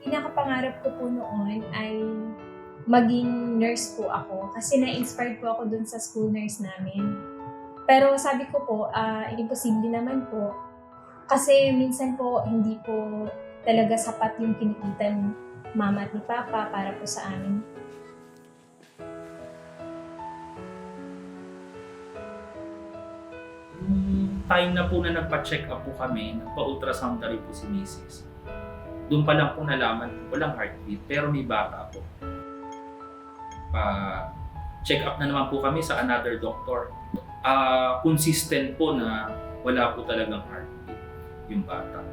pinakapangarap ko po noon ay maging nurse po ako kasi na-inspired po ako dun sa school nurse namin. Pero sabi ko po, imposible naman po kasi minsan po hindi po talaga sapat yung kinikita ni mama at ni papa para po sa amin. Yung time na po na nagpa-check up po kami, nagpa-ultrasound na rin po si Mrs. Doon pa lang po nalaman, walang heartbeat, pero may bata po. Check up na naman po kami sa another doctor. Consistent po na wala po talagang heartbeat yung bata.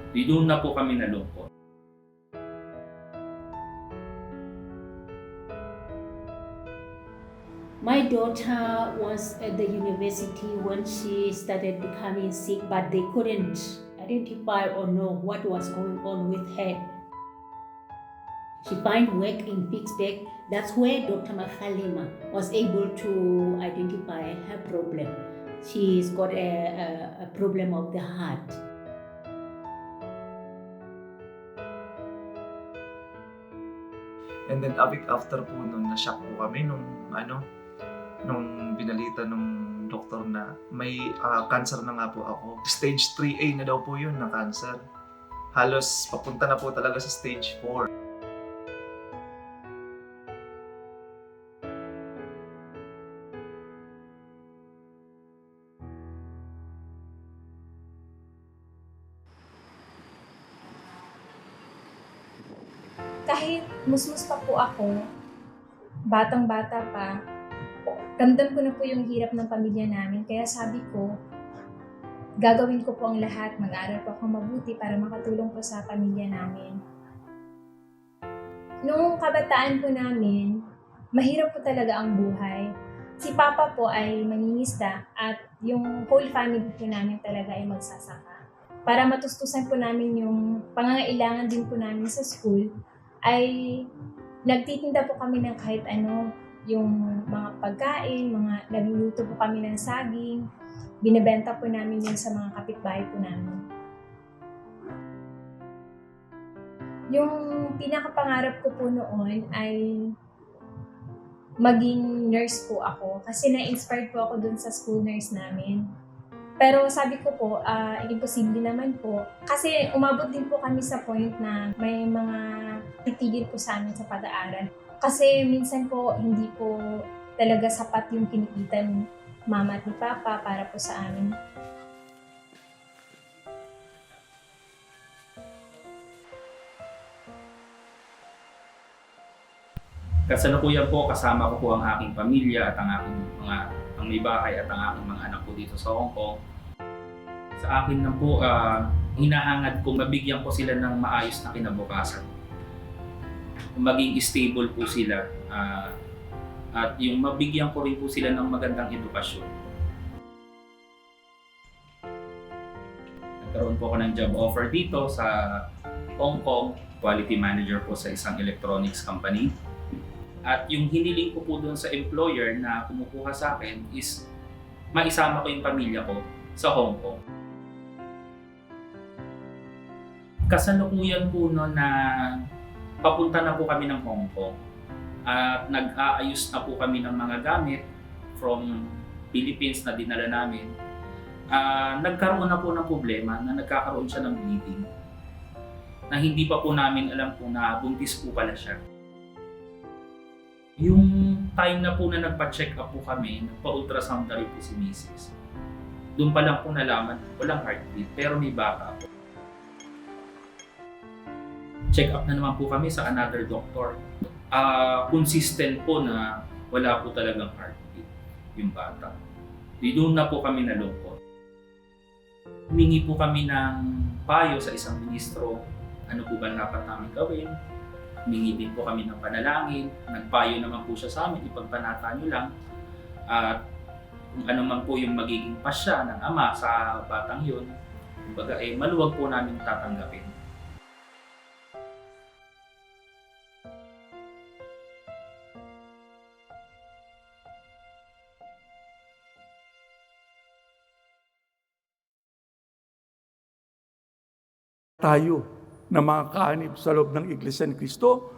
Doon na po kami nalungkot. My daughter was at the university when she started becoming sick, but they couldn't identify or know what was going on with her. She found work in Pittsburgh. That's where Dr. Makhalima was able to identify her problem. She's got a problem of the heart. And then a week after po nun, na-shock po kami nung binalita nung doktor na may cancer na nga po ako. Stage 3A na daw po yun na cancer. Halos papunta na po talaga sa stage 4. Kahit musmus pa po ako, batang-bata pa, ramdam ko na po yung hirap ng pamilya namin. Kaya sabi ko, gagawin ko po ang lahat, mag-aaral po ako mabuti para makatulong po sa pamilya namin. Noong kabataan po namin, mahirap po talaga ang buhay. Si Papa po ay mangingisda at yung whole family po namin talaga ay magsasaka. Para matustusan po namin yung pangangailangan din po namin sa school, ay nagtitinda po kami ng kahit ano, yung mga pagkain, nagluluto po kami ng saging, binebenta po namin yun sa mga kapitbahay po namin. Yung pinakapangarap ko po noon ay maging nurse po ako kasi na-inspired po ako dun sa school nurse namin. Pero sabi ko po, imposible naman po. Kasi umabot din po kami sa point na may mga titigil po sa amin sa pag-aaral. Kasi minsan po, hindi po talaga sapat yung kinikita ni mama at ni papa para po sa amin. Kasalukuyan po, kasama ko po ang aking pamilya at ang may bahay at ang aking mga anak po dito sa Hong Kong. Sa akin na po, hinahangad ko mabigyan ko sila ng maayos na kinabukasan. Maging stable po sila at yung mabigyan ko rin po sila ng magandang edukasyon. Nagkaroon po ako ng job offer dito sa Hong Kong, quality manager po sa isang electronics company. At yung hiniling ko po doon sa employer na kumukuha sa akin is maisama ko yung pamilya ko sa Hong Kong. Kasalukuyan po no na papunta na po kami ng Hong Kong at nag-aayos na po kami ng mga gamit from Philippines na dinala namin. Nagkaroon na po ng problema na nagkakaroon siya ng bleeding na hindi pa po namin alam kung na buntis po pala siya. Yung time na po na nagpa-check up po kami, nagpa-ultrasound na rin po si Mrs. Doon pa lang po nalaman, walang heartbeat, pero may bata po. Check up na naman po kami sa another doctor. Consistent po na wala po talagang heartbeat yung bata. Doon na po kami nalungkot. Humingi po kami ng payo sa isang ministro, ano po ba dapat namin gawin. Humingi din po kami ng panalangin. Nagpayo naman po siya sa amin, ipagpanata nyo lang. At kung ano man po yung magiging pasya ng ama sa batang yun, kumbaga maluwag po namin tatanggapin. Tayo na mga kaanib sa loob ng Iglesia ni Cristo,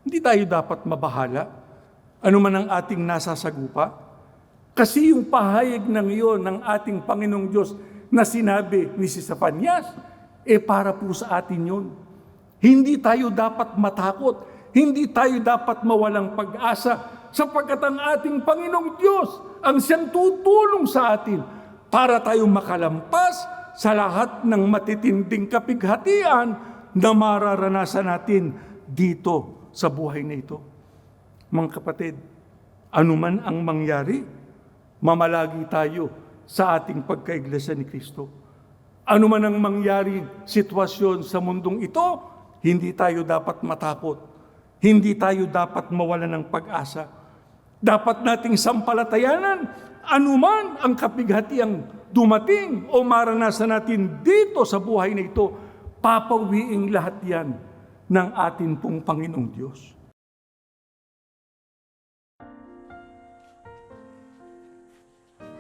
hindi tayo dapat mabahala. Ano man ang ating nasasagupa. Kasi yung pahayag ng iyon ng ating Panginoong Diyos na sinabi ni si Sefanias, para po sa atin yun. Hindi tayo dapat matakot. Hindi tayo dapat mawalang pag-asa sapagkat ang ating Panginoong Diyos ang siyang tutulong sa atin para tayo makalampas sa lahat ng matitinding kapighatian na mararanasan natin dito sa buhay na ito. Mga kapatid, anuman ang mangyari, mamalagi tayo sa ating pagkaiglesia ni Kristo. Anuman ang mangyari sitwasyon sa mundong ito, hindi tayo dapat matakot. Hindi tayo dapat mawalan ng pag-asa. Dapat nating sampalatayanan anuman ang kapighatiang dumating o maranasan natin dito sa buhay na ito, papawiing lahat yan ng atin pong Panginoong Diyos.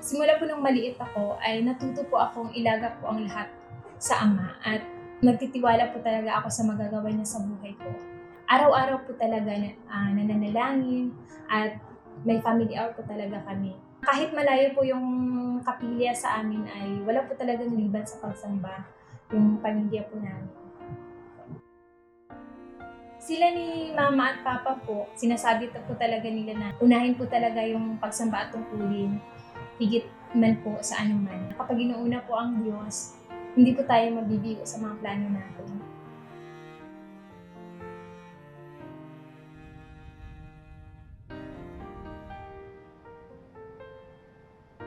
Simula po nung maliit ako ay natuto po akong ilagak po ang lahat sa Ama at nagtitiwala po talaga ako sa magagawa niya sa buhay ko. Araw-araw po talaga nananalangin at may family hour po talaga kami. Kahit malayo po yung kapilya sa amin ay wala po talagang liban sa pagsamba yung pamilya po namin. Sila ni Mama at Papa po, sinasabi po talaga nila na unahin po talaga yung pagsamba at tungkulin, higit man po sa anuman. Kapag inuuna po ang Diyos, hindi po tayo mabibigo sa mga plano natin.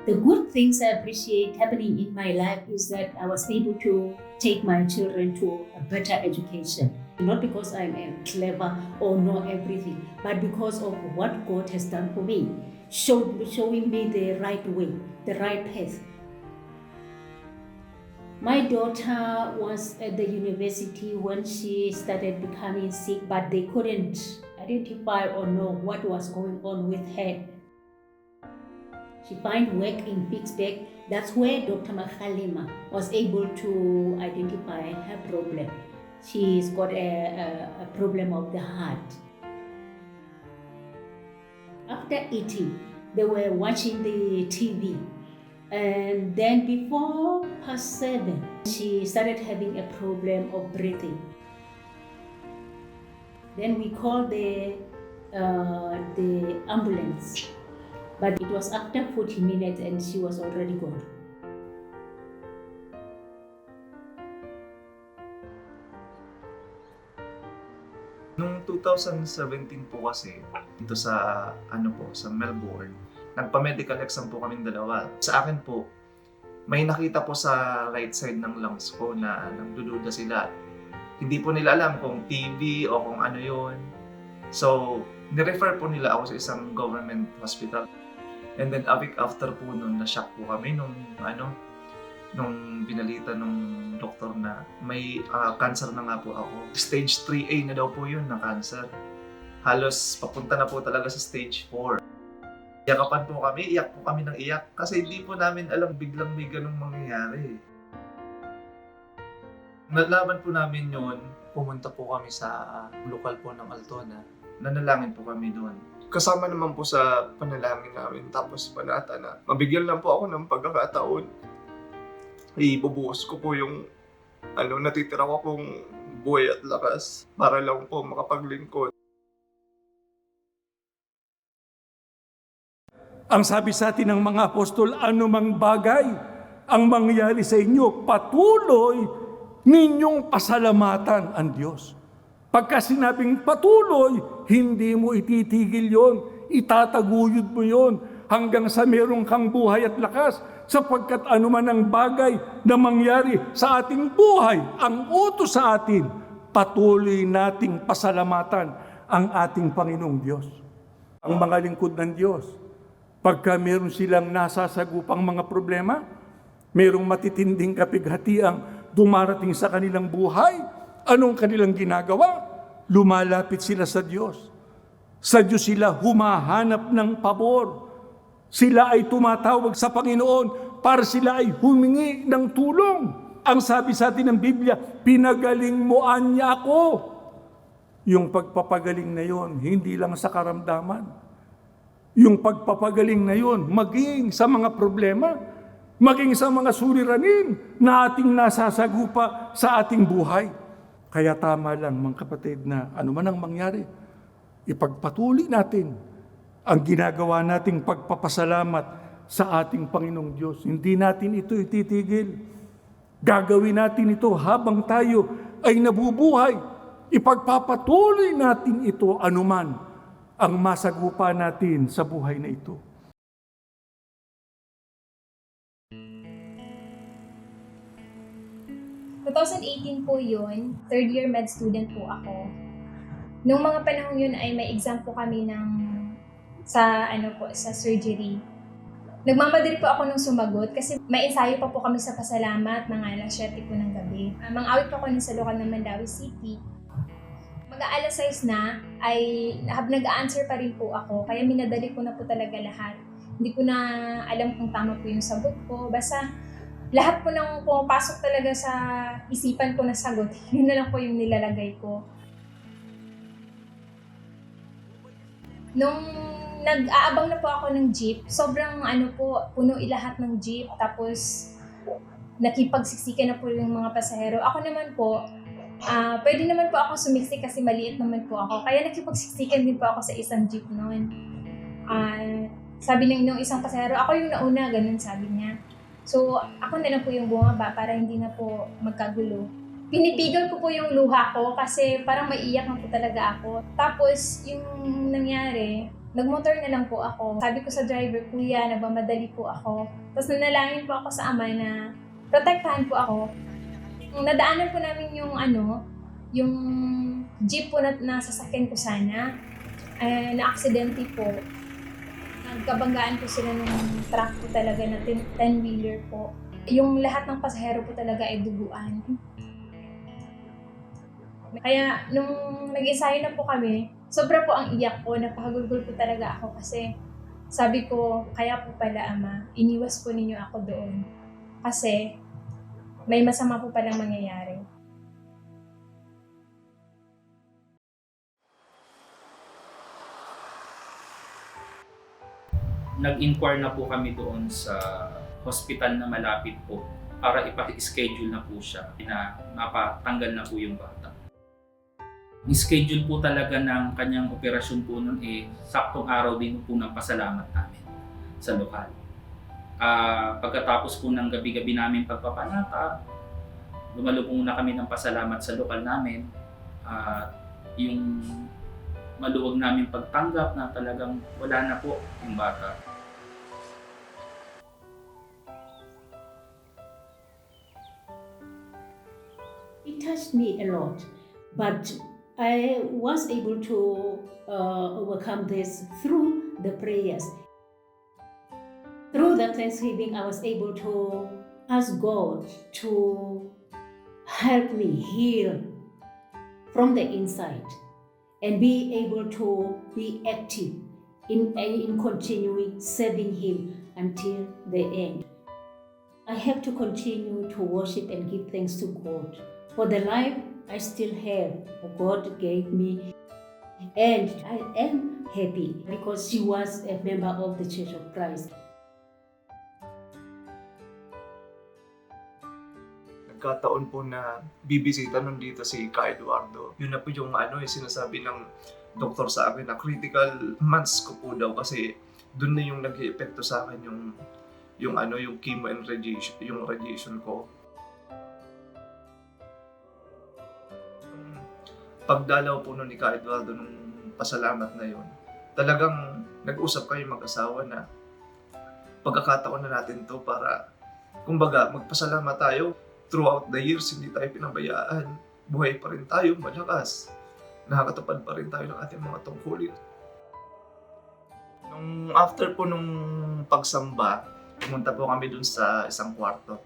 The good things I appreciate happening in my life is that I was able to take my children to a better education. Not because I am clever or know everything, but because of what God has done for me, showing me the right way, the right path. My daughter was at the university when she started becoming sick, but they couldn't identify or know what was going on with her. She found work in Pittsburgh. That's where Dr. Makhalima was able to identify her problem. She's got a problem of the heart. After eating, they were watching the TV. And then before past 7, she started having a problem of breathing. Then we called the ambulance. But it was after 40 minutes and she was already gone. Noong 2017 po kasi, dito sa, sa Melbourne, nagpa-medical exam po kaming dalawa. Sa akin po, may nakita po sa right side ng lungs ko na nagdududa sila. Hindi po nila alam kung TB o kung ano yun. So, nirefer po nila ako sa isang government hospital. And then a week after po nun, na-shock po kami nung binalita nung doktor na may cancer na nga po ako. Stage 3A na daw po yun na cancer. Halos papunta na po talaga sa stage 4. Iyak po kami ng iyak kasi hindi po namin alam biglang may ganung mangyayari. Nalaman po namin yun, pumunta po kami sa lokal po ng Altona. Nanalangin po kami doon. Kasama naman po sa panalangin namin, tapos panata na mabigyan lang po ako ng pagkakataon. Ibubuhos ko po yung natitira ko pong buhay at lakas para lang po makapaglingkod. Ang sabi sa atin ng mga apostol, anumang bagay ang mangyari sa inyo, patuloy ninyong pasalamatan ang Diyos. Pagka sinabing patuloy, hindi mo ititigil yon, itataguyod mo yon hanggang sa meron kang buhay at lakas, sapagkat anuman ang bagay na mangyari sa ating buhay, ang utos sa atin, patuloy nating pasalamatan ang ating Panginoong Diyos. Ang mga lingkod ng Diyos, pagka meron silang nasasagupang mga problema, merong matitinding kapighatiang dumarating sa kanilang buhay, anong kanilang ginagawa? Lumalapit sila sa Diyos. Sa Diyos sila humahanap ng pabor. Sila ay tumatawag sa Panginoon para sila ay humingi ng tulong. Ang sabi sa atin ng Biblia, pinagaling moan niya ako. Yung pagpapagaling na yon, hindi lang sa karamdaman. Yung pagpapagaling na yon, maging sa mga problema, maging sa mga suliranin na ating nasasagupa sa ating buhay. Kaya tama lang mga kapatid na ano man ang mangyari, ipagpatuloy natin ang ginagawa nating pagpapasalamat sa ating Panginoong Diyos. Hindi natin ito ititigil. Gagawin natin ito habang tayo ay nabubuhay. Ipagpapatuloy natin ito anuman ang masagupa natin sa buhay na ito. So, 2018 po yun, third year med student po ako. Nung mga panahon yun ay may exam po kami sa surgery. Nagmamadali po ako nung sumagot kasi may ensayo pa po kami sa pasalamat ng alas 7 po ng gabi. Mang-awit po ako sa lokal ng Mandawi City. Mag-aalas 6 na ay nag-a-answer pa rin po ako kaya minadali ko na po talaga lahat. Hindi ko na alam kung tama po yung sagot ko. Basta lahat po nang pumapasok talaga sa isipan ko na sagot, yun na lang po yung nilalagay ko. Nung nag-aabang na po ako ng jeep, sobrang puno lahat ng jeep. Tapos nakipagsiksikan na po yung mga pasahero. Ako naman po, pwede naman po ako sumiksik kasi maliit naman po ako. Kaya nakipagsiksikan din po ako sa isang jeep noon. Sabi ng isang pasahero, ako yung nauna, ganun sabi niya. So, ako na lang po yung bumaba para hindi na po magkagulo. Pinipigal ko po yung luha ko kasi parang maiiyak na po talaga ako. Tapos, yung nangyari, nagmotor na lang po ako. Sabi ko sa driver, kuya, nagmamadali po ako. Tapos nanalangin po ako sa ama na protektahan po ako. Nadaanan po namin yung jeep po na sasakyan ko sana, na-aksidente po. Nagkabanggaan po sila ng truck po talaga na 10-wheeler po. Yung lahat ng pasahero po talaga ay duguan. Kaya nung nag-ensayo na po kami, sobra po ang iyak ko, napakagulgul po talaga ako kasi sabi ko, kaya po pala ama, iniwas po ninyo ako doon. Kasi may masama po palang mangyayari. Nag-inquire na po kami doon sa hospital na malapit po para ipa-schedule na po siya na mapatanggal na po yung bata. Schedule po talaga ng kanyang operasyon po nun saktong araw din po ng pasalamat namin sa lokal. Pagkatapos po ng gabi-gabi namin pagpapanata, lumalubong na kami ng pasalamat sa lokal namin. Yung maluwag namin pagtanggap na talagang wala na po yung bata. It touched me a lot, but I was able to overcome this through the prayers. Through the Thanksgiving, I was able to ask God to help me heal from the inside and be able to be active in continuing serving Him until the end. I have to continue to worship and give thanks to God for the life I still have, God gave me. And I am happy because she was a member of the Church of Christ. Nagkataon po na bibisita nun dito si Ka Eduardo. Yun na po yung sinasabi ng doktor sa akin na critical months ko po daw kasi dun na yung nag-eepekto sa akin yung chemo and radiation ko. Pagdalaw po nun ni Ka Eduardo nung pasalamat na yun, talagang nag-usap kayo mag-asawa na pagkakataon na natin to para, kumbaga, magpasalamat tayo. Throughout the years, hindi tayo pinabayaan. Buhay pa rin tayo, malakas. Nakakatupad pa rin tayo ng ating mga tungkulin. After po nung pagsamba, pumunta po kami dun sa isang kwarto.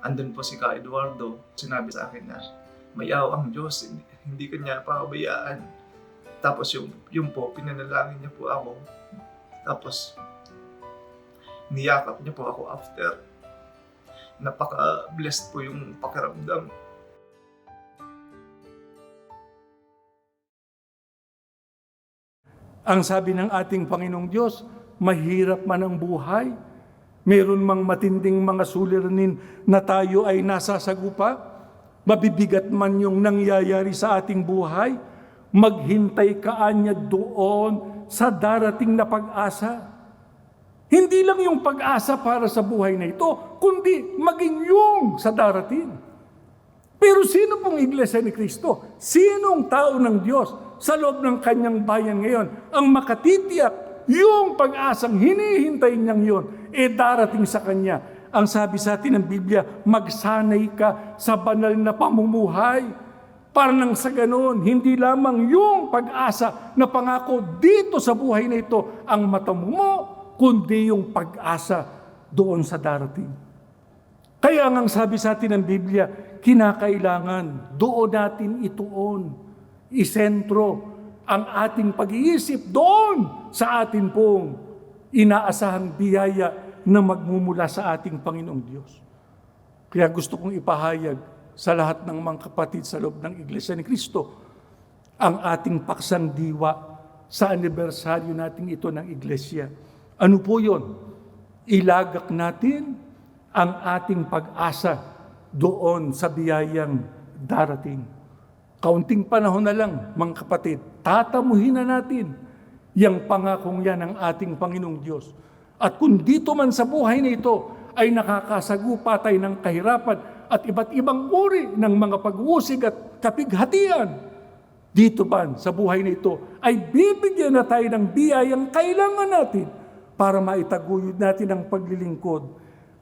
Andun po si Ka Eduardo. Sinabi sa akin na may awa ang Diyos, hindi kanya pabayaan. Tapos yung po, pinanalangin niya po ako. Tapos, niyakap niya po ako after. Napaka-blessed po yung pakiramdam. Ang sabi ng ating Panginoong Diyos, mahirap man ang buhay, meron mang matinding mga suliranin na tayo ay nasasagupa, mabibigat man yung nangyayari sa ating buhay, maghintay ka anya doon sa darating na pag-asa. Hindi lang yung pag-asa para sa buhay na ito, kundi maging yung sa darating. Pero sino pong Iglesia ni Cristo? Sinong tao ng Diyos sa loob ng kanyang bayan ngayon ang makatitiyak yung pag-asang hinihintay niyang yun, darating sa kanya? Ang sabi sa atin ng Biblia, magsanay ka sa banal na pamumuhay. Para nang sa ganoon, hindi lamang yung pag-asa na pangako dito sa buhay na ito ang matamo mo, kundi yung pag-asa doon sa darating. Kaya ang sabi sa atin ng Biblia, kinakailangan doon natin ituon, isentro ang ating pag-iisip doon sa atin pong inaasahang biyaya na magmumula sa ating Panginoong Diyos. Kaya gusto kong ipahayag sa lahat ng mga kapatid sa loob ng Iglesia ni Cristo ang ating paksang diwa sa anibersaryo nating ito ng Iglesia. Ano po yun? Ilagak natin ang ating pag-asa doon sa biyayang darating. Kaunting panahon na lang, mga kapatid, tatamuhin na natin yang pangakong yan ng ating Panginoong Diyos. At kung dito man sa buhay na ito ay nakakasagupa tayo ng kahirapan at iba't ibang uri ng mga pag-uusig at kapighatian, dito man sa buhay na ito ay bibigyan na tayo ng biyayang kailangan natin para maitaguyod natin ang paglilingkod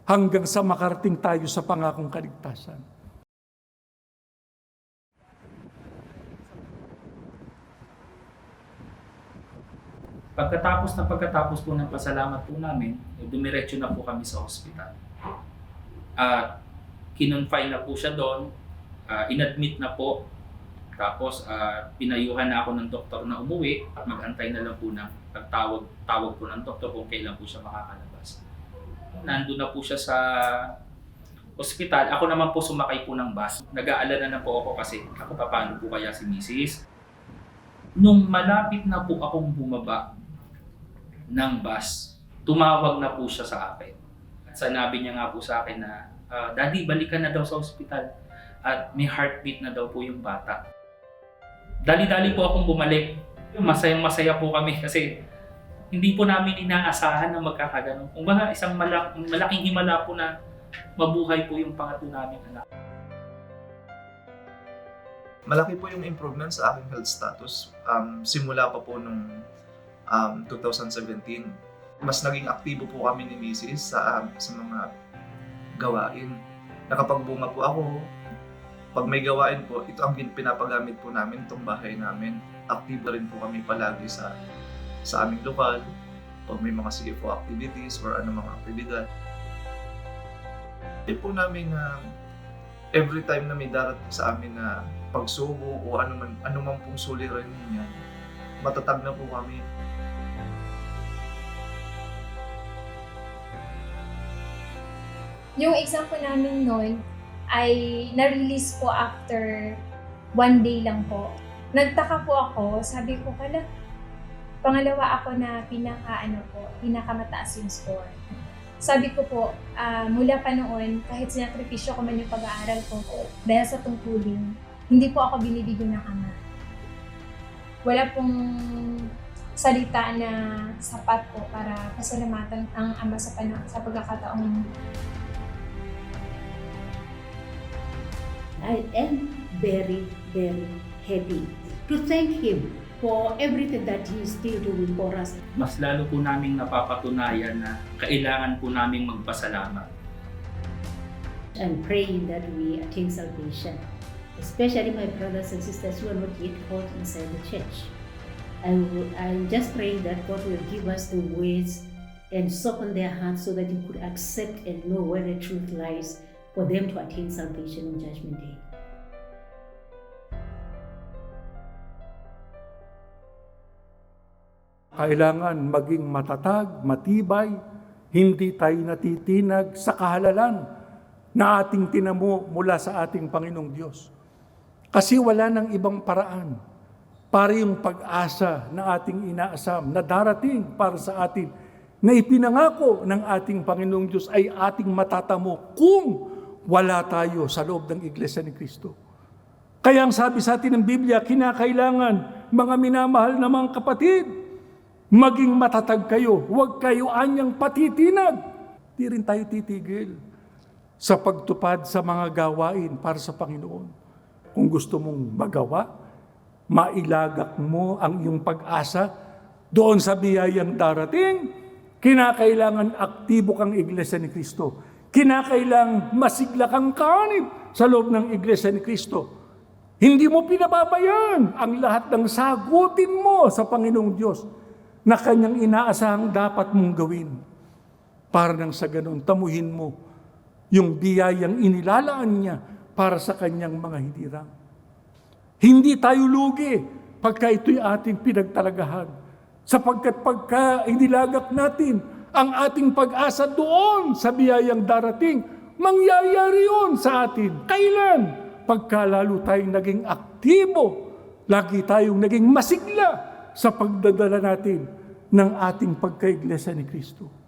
hanggang sa makarating tayo sa pangakong kaligtasan. Pagkatapos po ng pasalamat po namin, dumiretso na po kami sa ospital. At kinonfine na po siya doon, inadmit na po, tapos pinayuhan na ako ng doktor na umuwi at mag-antay na lang po ng tawag po ng doktor kung kailan po siya makakalabas. Nandun na po siya sa ospital. Ako naman po sumakay po ng bus. Nag-aalala na po ako kasi ako paano po kaya si Mrs. Nung malapit na po akong bumaba ng bus, tumawag na po siya sa akin. At sinabi niya nga po sa akin na, Daddy, balikan na daw sa ospital at may heartbeat na daw po yung bata. Dali-dali po akong bumalik. Masayang-masaya po kami kasi hindi po namin inaasahan na magkakaganon. Kung baga, isang malaking himala po na mabuhay po yung pangatlo namin anak. Malaki po yung improvement sa aking health status. Simula pa po nung 2017. Mas naging aktibo po kami ni Mrs. sa mga gawain. Nakapagbunga po ako. Pag may gawain po, ito ang pinapagamit po namin, itong bahay namin. Aktibo rin po kami palagi sa aming lokal. Pag may mga CFO activities or mga aktibidad. Hindi po namin every time na may darating sa amin na pagsubo o ano man pong suliranin niya, matatag na po kami. Yung exam po namin noon ay na-release po after 1 day lang po. Nagtaka po ako, sabi ko, pangalawa ako na pinakamataas yung score. Sabi ko po, mula pa noon, kahit sinakripisyo ko man yung pag-aaral ko, dahil sa tungkulin, hindi po ako binibigyan ng ama. Wala pong salita na sapat po para pasalamatan ang ama sa pagkakataong. I am very, very happy to thank Him for everything that He is still doing for us. Mas lalo po naming napapatunayan na kailangan po naming magpasalamat. And praying that we attain salvation, especially my brothers and sisters who are not yet called inside the church. I'm just praying that God will give us the words and soften their hearts so that He could accept and know where the truth lies for them to attain salvation on Judgment Day. Kailangan maging matatag, matibay, hindi tayo natitinag sa kahalalan. na ating tinamo mula sa ating Panginoong Diyos. Kasi wala nang ibang paraan para yung pag-asa na ating inaasam na darating para sa atin na ipinangako ng ating Panginoong Diyos ay ating matatamo kung wala tayo sa loob ng Iglesia ni Cristo. Kaya ang sabi sa atin ng Biblia, kinakailangan mga minamahal na mga kapatid, maging matatag kayo, huwag kayo anyang patitinag. Di rin tayo titigil sa pagtupad sa mga gawain para sa Panginoon. Kung gusto mong magawa, mailagak mo ang iyong pag-asa doon sa biyayang darating, kinakailangan aktibo kang Iglesia ni Cristo. Kinakailangan masigla kang kaanib sa loob ng Iglesia ni Cristo. Hindi mo pinababayaan ang lahat ng sagutin mo sa Panginoong Diyos na Kanyang inaasahang dapat mong gawin. Para nang sa ganun, tamuhin mo yung biyayang inilalaan niya para sa Kanyang mga hinirang. Hindi tayo lugi pagka ito'y ating pinagtalagahan. Sapagkat pagka inilagak natin ang ating pag-asa doon sa biyayang darating, mangyayari yun sa atin. Kailan? Pagka lalo tayong naging aktibo, lagi tayong naging masigla sa pagdadala natin ng ating pagka-Iglesia ni Cristo.